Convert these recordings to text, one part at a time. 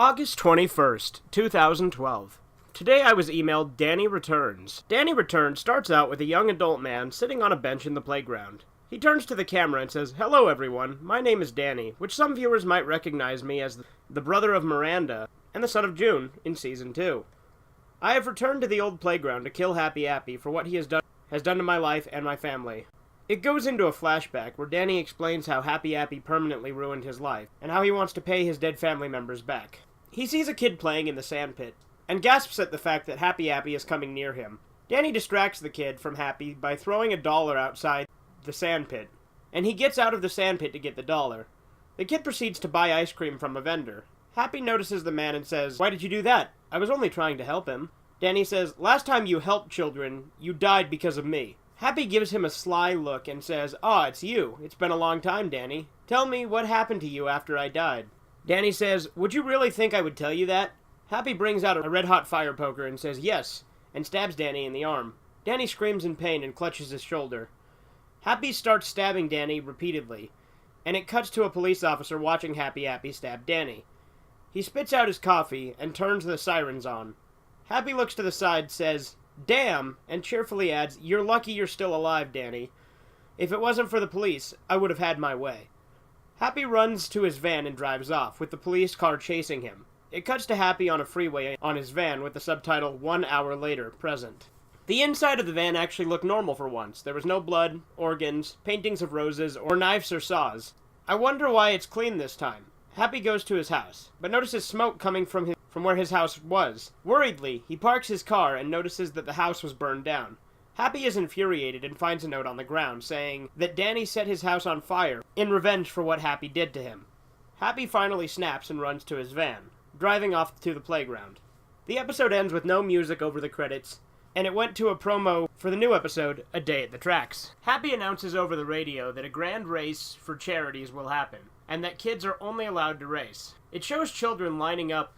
August 21st, 2012. Today I was emailed Danny Returns. Danny Returns starts out with a young adult man sitting on a bench in the playground. He turns to the camera and says, "Hello everyone, my name is Danny," which some viewers might recognize me as the brother of Miranda and the son of June in Season 2. I have returned to the old playground to kill Happy Appy for what he has done to my life and my family. It goes into a flashback where Danny explains how Happy Appy permanently ruined his life, and how he wants to pay his dead family members back. He sees a kid playing in the sandpit, and gasps at the fact that Happy Appy is coming near him. Danny distracts the kid from Happy by throwing a dollar outside the sandpit, and he gets out of the sandpit to get the dollar. The kid proceeds to buy ice cream from a vendor. Happy notices the man and says, "Why did you do that? I was only trying to help him." Danny says, "Last time you helped children, you died because of me." Happy gives him a sly look and says, It's you. It's been a long time, Danny. Tell me what happened to you after I died." Danny says, "Would you really think I would tell you that?" Happy brings out a red-hot fire poker and says, "Yes," and stabs Danny in the arm. Danny screams in pain and clutches his shoulder. Happy starts stabbing Danny repeatedly, and it cuts to a police officer watching Happy Appy stab Danny. He spits out his coffee and turns the sirens on. Happy looks to the side, says, "Damn," and cheerfully adds, "You're lucky you're still alive, Danny. If it wasn't for the police, I would have had my way." Happy runs to his van and drives off, with the police car chasing him. It cuts to Happy on a freeway on his van with the subtitle, "1 hour later, present." The inside of the van actually looked normal for once. There was no blood, organs, paintings of roses, or knives or saws. I wonder why it's clean this time. Happy goes to his house, but notices smoke coming from where his house was. Worriedly, he parks his car and notices that the house was burned down. Happy is infuriated and finds a note on the ground saying that Danny set his house on fire in revenge for what Happy did to him. Happy finally snaps and runs to his van, driving off to the playground. The episode ends with no music over the credits, and it went to a promo for the new episode, A Day at the Tracks. Happy announces over the radio that a grand race for charities will happen, and that kids are only allowed to race. It shows children lining up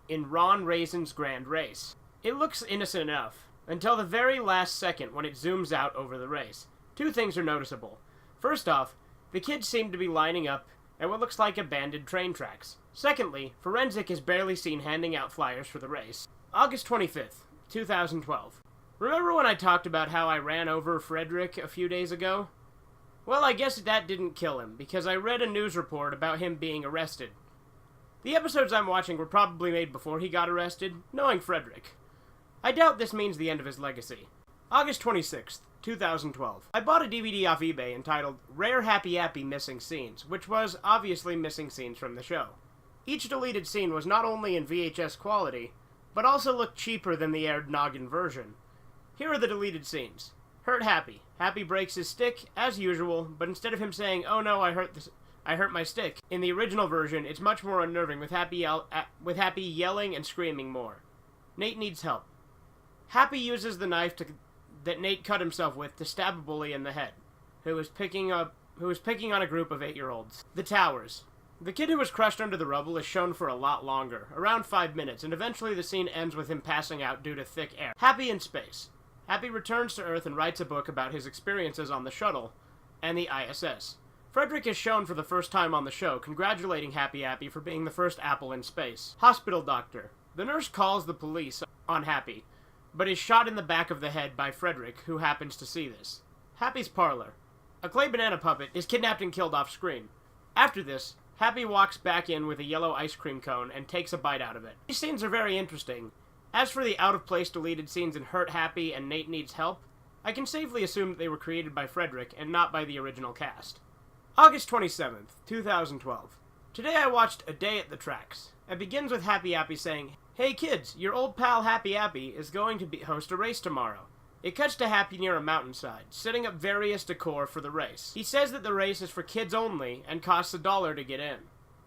in Ron Raisin's grand race. It looks innocent enough, until the very last second when it zooms out over the race. Two things are noticeable. First off, the kids seem to be lining up at what looks like abandoned train tracks. Secondly, Forensic is barely seen handing out flyers for the race. August 25th, 2012. Remember when I talked about how I ran over Frederick a few days ago? Well, I guess that didn't kill him, because I read a news report about him being arrested. The episodes I'm watching were probably made before he got arrested, knowing Frederick. I doubt this means the end of his legacy. August 26th, 2012. I bought a DVD off eBay entitled Rare Happy Appy Missing Scenes, which was obviously missing scenes from the show. Each deleted scene was not only in VHS quality, but also looked cheaper than the aired Noggin version. Here are the deleted scenes. Hurt Happy. Happy breaks his stick, as usual, but instead of him saying, "Oh no, I hurt my stick," in the original version, it's much more unnerving, with Happy yelling and screaming more. Nate needs help. Happy uses the knife that Nate cut himself with to stab a bully in the head, who was picking on a group of 8-year-olds. The Towers. The kid who was crushed under the rubble is shown for a lot longer, around 5 minutes, and eventually the scene ends with him passing out due to thick air. Happy in space. Happy returns to Earth and writes a book about his experiences on the shuttle and the ISS. Frederick is shown for the first time on the show, congratulating Happy Appy for being the first apple in space. Hospital doctor. The nurse calls the police on Happy, but is shot in the back of the head by Frederick, who happens to see this. Happy's parlor. A clay banana puppet is kidnapped and killed off screen. After this, Happy walks back in with a yellow ice cream cone and takes a bite out of it. These scenes are very interesting. As for the out-of-place deleted scenes in Hurt Happy and Nate Needs Help, I can safely assume that they were created by Frederick and not by the original cast. August 27th, 2012. Today I watched A Day at the Tracks. It begins with Happy Appy saying, "Hey kids, your old pal Happy Appy is going to host a race tomorrow." It cuts to Happy near a mountainside, setting up various decor for the race. He says that the race is for kids only and costs $1 to get in.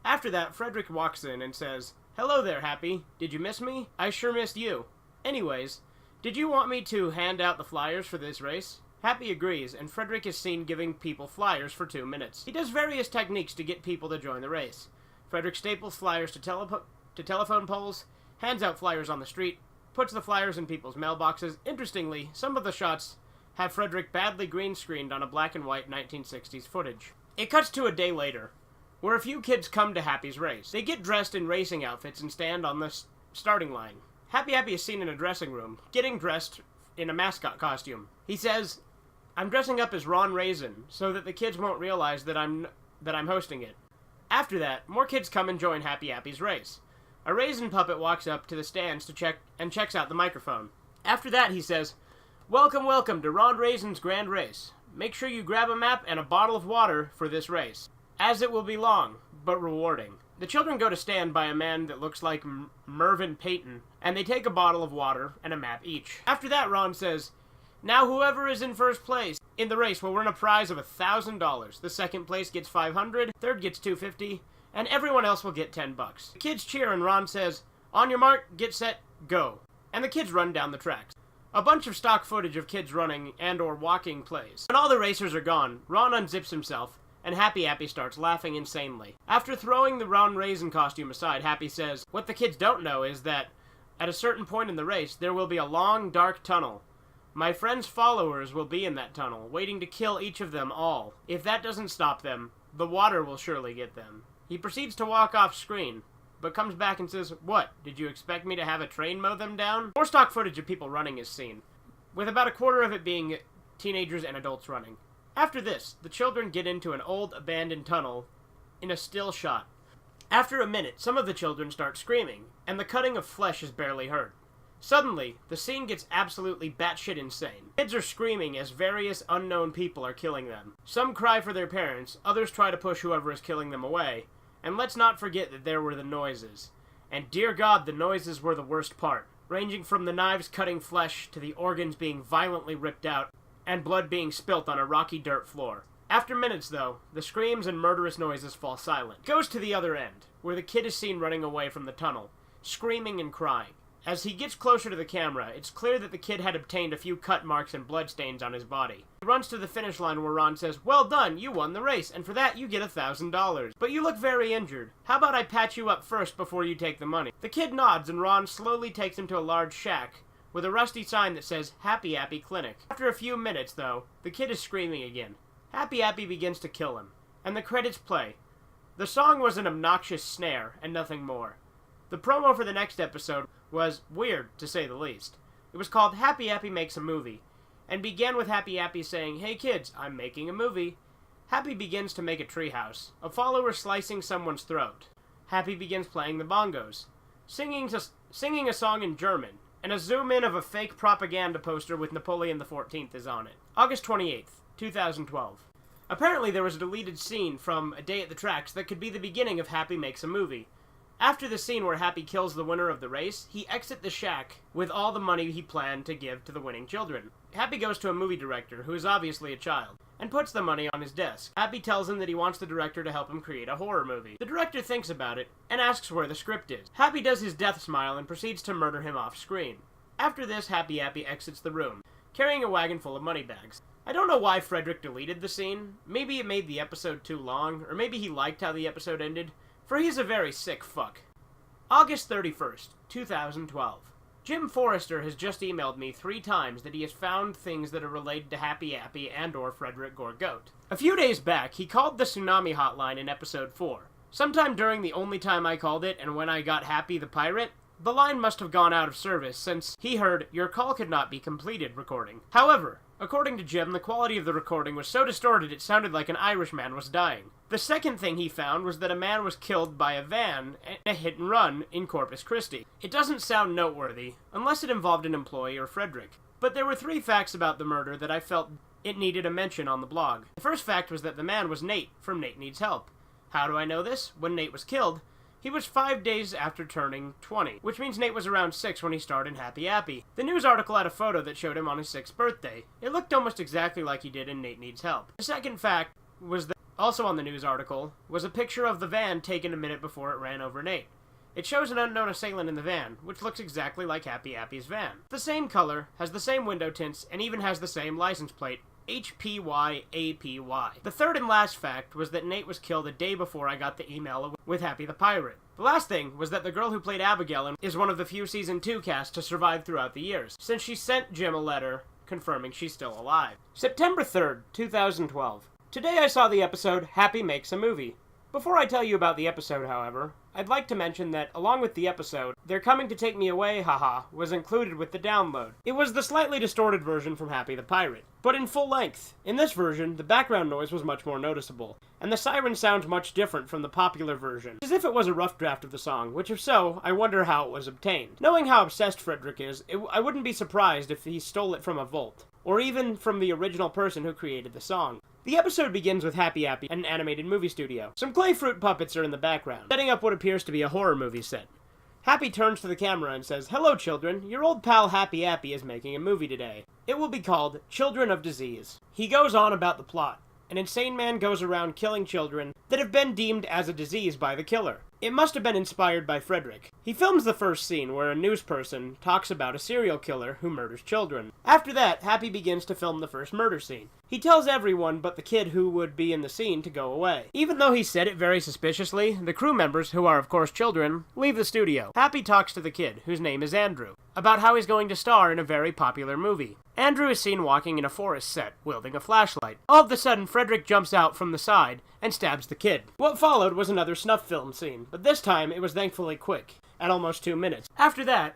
After that, Frederick walks in and says, "Hello there, Happy. Did you miss me? I sure missed you. Anyways, did you want me to hand out the flyers for this race?" Happy agrees, and Frederick is seen giving people flyers for 2 minutes. He does various techniques to get people to join the race. Frederick staples flyers to telephone poles, hands out flyers on the street, puts the flyers in people's mailboxes. Interestingly, some of the shots have Frederick badly green screened on a black and white 1960s footage. It cuts to a day later. where a few kids come to Happy's race. They get dressed in racing outfits and stand on the starting line. Happy is seen in a dressing room, getting dressed in a mascot costume. He says, "I'm dressing up as Ron Raisin, so that the kids won't realize that I'm hosting it." After that, more kids come and join Happy's race. A raisin puppet walks up to the stands to checks out the microphone. After that, he says, "Welcome, welcome to Ron Raisin's Grand Race. Make sure you grab a map and a bottle of water for this race, as it will be long, but rewarding." The children go to stand by a man that looks like Mervyn Peyton, and they take a bottle of water and a map each. After that, Ron says, "Now whoever is in first place in the race will win a prize of $1,000. The second place gets $500, third gets $250, and everyone else will get $10. The kids cheer and Ron says, "On your mark, get set, go." And the kids run down the tracks. A bunch of stock footage of kids running and or walking plays. When all the racers are gone, Ron unzips himself, and Happy starts laughing insanely. After throwing the Ron Raisin costume aside, Happy says, "What the kids don't know is that at a certain point in the race, there will be a long, dark tunnel. My friend's followers will be in that tunnel, waiting to kill each of them all. If that doesn't stop them, the water will surely get them." He proceeds to walk off screen, but comes back and says, "What, did you expect me to have a train mow them down?" More stock footage of people running is seen, with about a quarter of it being teenagers and adults running. After this, the children get into an old abandoned tunnel in a still shot. After a minute, some of the children start screaming, and the cutting of flesh is barely heard. Suddenly, the scene gets absolutely batshit insane. Kids are screaming as various unknown people are killing them. Some cry for their parents, others try to push whoever is killing them away, and let's not forget that there were the noises. And dear God, the noises were the worst part, ranging from the knives cutting flesh to the organs being violently ripped out, and blood being spilt on a rocky dirt floor. After minutes, though, the screams and murderous noises fall silent. It goes to the other end, where the kid is seen running away from the tunnel, screaming and crying. As he gets closer to the camera, it's clear that the kid had obtained a few cut marks and bloodstains on his body. He runs to the finish line where Ron says, "Well done, you won the race, and for that you get $1,000. But you look very injured. How about I patch you up first before you take the money?" The kid nods and Ron slowly takes him to a large shack with a rusty sign that says Happy Clinic. After a few minutes, though, the kid is screaming again. Happy begins to kill him, and the credits play. The song was an obnoxious snare, and nothing more. The promo for the next episode was weird, to say the least. It was called Happy Makes a Movie, and began with Happy saying, "Hey kids, I'm making a movie." Happy begins to make a treehouse, a follower slicing someone's throat. Happy begins playing the bongos, singing a song in German, and a zoom-in of a fake propaganda poster with Napoleon XIV is on it. August 28th, 2012. Apparently there was a deleted scene from A Day at the Tracks that could be the beginning of Happy Makes a Movie. After the scene where Happy kills the winner of the race, he exits the shack with all the money he planned to give to the winning children. Happy goes to a movie director, who is obviously a child, and puts the money on his desk. Happy tells him that he wants the director to help him create a horror movie. The director thinks about it, and asks where the script is. Happy does his death smile and proceeds to murder him off screen. After this, Happy exits the room, carrying a wagon full of money bags. I don't know why Frederick deleted the scene. Maybe it made the episode too long, or maybe he liked how the episode ended, for he's a very sick fuck. August 31st, 2012. Jim Forrester has just emailed me 3 times that he has found things that are related to Happy and or Frederick Gorgoat. A few days back, he called the Tsunami Hotline in episode 4. Sometime during the only time I called it and when I got Happy the Pirate, the line must have gone out of service since he heard "Your call could not be completed" recording. However, according to Jim, the quality of the recording was so distorted it sounded like an Irishman was dying. The second thing he found was that a man was killed by a van in a hit and run in Corpus Christi. It doesn't sound noteworthy, unless it involved an employee or Frederick. But there were 3 facts about the murder that I felt it needed a mention on the blog. The first fact was that the man was Nate from Nate Needs Help. How do I know this? When Nate was killed, he was 5 days after turning 20, which means Nate was around 6 when he starred in Happy. The news article had a photo that showed him on his 6th birthday. It looked almost exactly like he did in Nate Needs Help. The second fact was that, also on the news article, was a picture of the van taken a minute before it ran over Nate. It shows an unknown assailant in the van, which looks exactly like Happy's van. The same color, has the same window tints, and even has the same license plate, HPYAPY. The third and last fact was that Nate was killed a day before I got the email with Happy the Pirate. The last thing was that the girl who played Abigail is one of the few Season 2 cast to survive throughout the years, since she sent Jim a letter confirming she's still alive. September 3rd, 2012. Today I saw the episode Happy Makes a Movie. Before I tell you about the episode, however, I'd like to mention that, along with the episode, They're Coming to Take Me Away, Haha, was included with the download. It was the slightly distorted version from Happy the Pirate, but in full length. In this version, the background noise was much more noticeable, and the siren sounds much different from the popular version, as if it was a rough draft of the song, which if so, I wonder how it was obtained. Knowing how obsessed Frederick is, I wouldn't be surprised if he stole it from a vault, or even from the original person who created the song. The episode begins with Happy Appy at an animated movie studio. Some clay fruit puppets are in the background, setting up what appears to be a horror movie set. Happy turns to the camera and says, "Hello, children. Your old pal Happy Appy is making a movie today. It will be called Children of Disease." He goes on about the plot. An insane man goes around killing children that have been deemed as a disease by the killer. It must have been inspired by Frederick. He films the first scene where a news person talks about a serial killer who murders children. After that, Happy begins to film the first murder scene. He tells everyone but the kid who would be in the scene to go away. Even though he said it very suspiciously, the crew members, who are of course children, leave the studio. Happy talks to the kid, whose name is Andrew, about how he's going to star in a very popular movie. Andrew is seen walking in a forest set, wielding a flashlight. All of a sudden, Frederick jumps out from the side and stabs the kid. What followed was another snuff film scene, but this time it was thankfully quick, at almost 2 minutes. After that,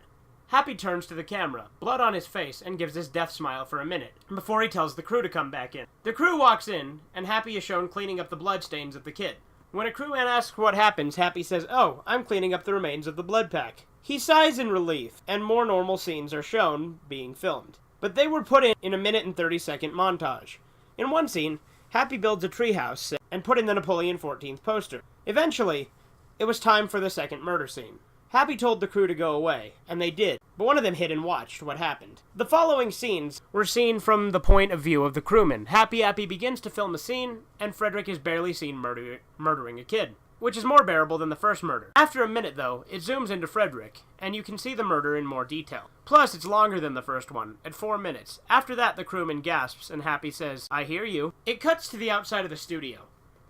Happy turns to the camera, blood on his face, and gives his death smile for a minute, before he tells the crew to come back in. The crew walks in, and Happy is shown cleaning up the bloodstains of the kid. When a crewman asks what happens, Happy says, "Oh, I'm cleaning up the remains of the blood pack." He sighs in relief, and more normal scenes are shown being filmed. But they were put in a 1:30-second montage. In one scene, Happy builds a treehouse set and put in the Napoleon 14th poster. Eventually, it was time for the second murder scene. Happy told the crew to go away, and they did, but one of them hid and watched what happened. The following scenes were seen from the point of view of the crewman. Happy Appy begins to film a scene, and Frederick is barely seen murdering a kid, which is more bearable than the first murder. After a minute, though, it zooms into Frederick, and you can see the murder in more detail. Plus, it's longer than the first one, at 4 minutes. After that, the crewman gasps, and Happy says, "I hear you." It cuts to the outside of the studio,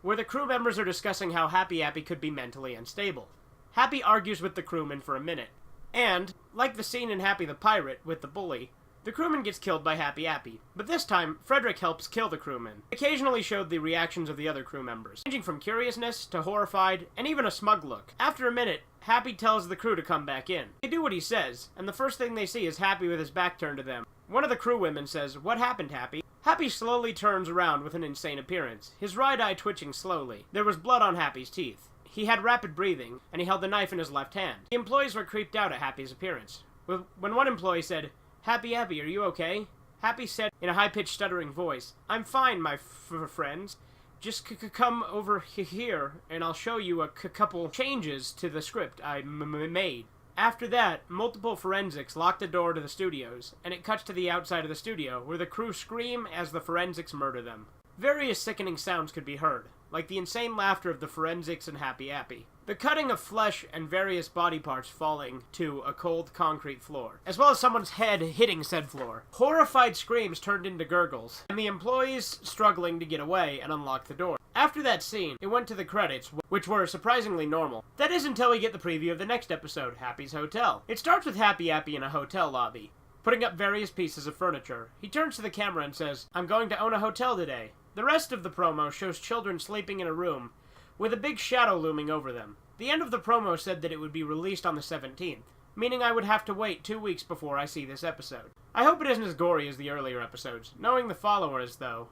where the crew members are discussing how Happy Appy could be mentally unstable. Happy argues with the crewman for a minute, and, like the scene in Happy the Pirate with the bully, the crewman gets killed by Happy Appy. But this time, Frederick helps kill the crewman. He occasionally showed the reactions of the other crew members, ranging from curiousness to horrified, and even a smug look. After a minute, Happy tells the crew to come back in. They do what he says, and the first thing they see is Happy with his back turned to them. One of the crew women says, "What happened, Happy?" Happy slowly turns around with an insane appearance, his right eye twitching slowly. There was blood on Happy's teeth. He had rapid breathing, and he held the knife in his left hand. The employees were creeped out at Happy's appearance. When one employee said, "Happy Appy, are you okay?" Happy said in a high-pitched stuttering voice, "I'm fine, my friends. Just come over here, and I'll show you a couple changes to the script I made." After that, multiple forensics lock the door to the studios, and it cuts to the outside of the studio, where the crew scream as the forensics murder them. Various sickening sounds could be heard, like the insane laughter of the forensics and Happy Appy, the cutting of flesh and various body parts falling to a cold concrete floor, as well as someone's head hitting said floor. Horrified screams turned into gurgles, and the employees struggling to get away and unlock the door. After that scene, it went to the credits, which were surprisingly normal. That is until we get the preview of the next episode, Happy's Hotel. It starts with Happy Appy in a hotel lobby, putting up various pieces of furniture. He turns to the camera and says, "I'm going to own a hotel today." The rest of the promo shows children sleeping in a room, with a big shadow looming over them. The end of the promo said that it would be released on the 17th, meaning I would have to wait 2 weeks before I see this episode. I hope it isn't as gory as the earlier episodes, knowing the followers, though, ...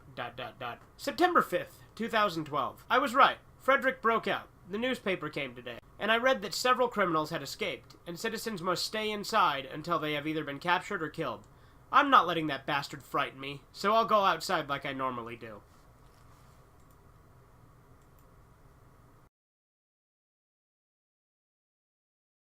September 5th, 2012. I was right. Frederick broke out. The newspaper came today, and I read that several criminals had escaped, and citizens must stay inside until they have either been captured or killed. I'm not letting that bastard frighten me, so I'll go outside like I normally do.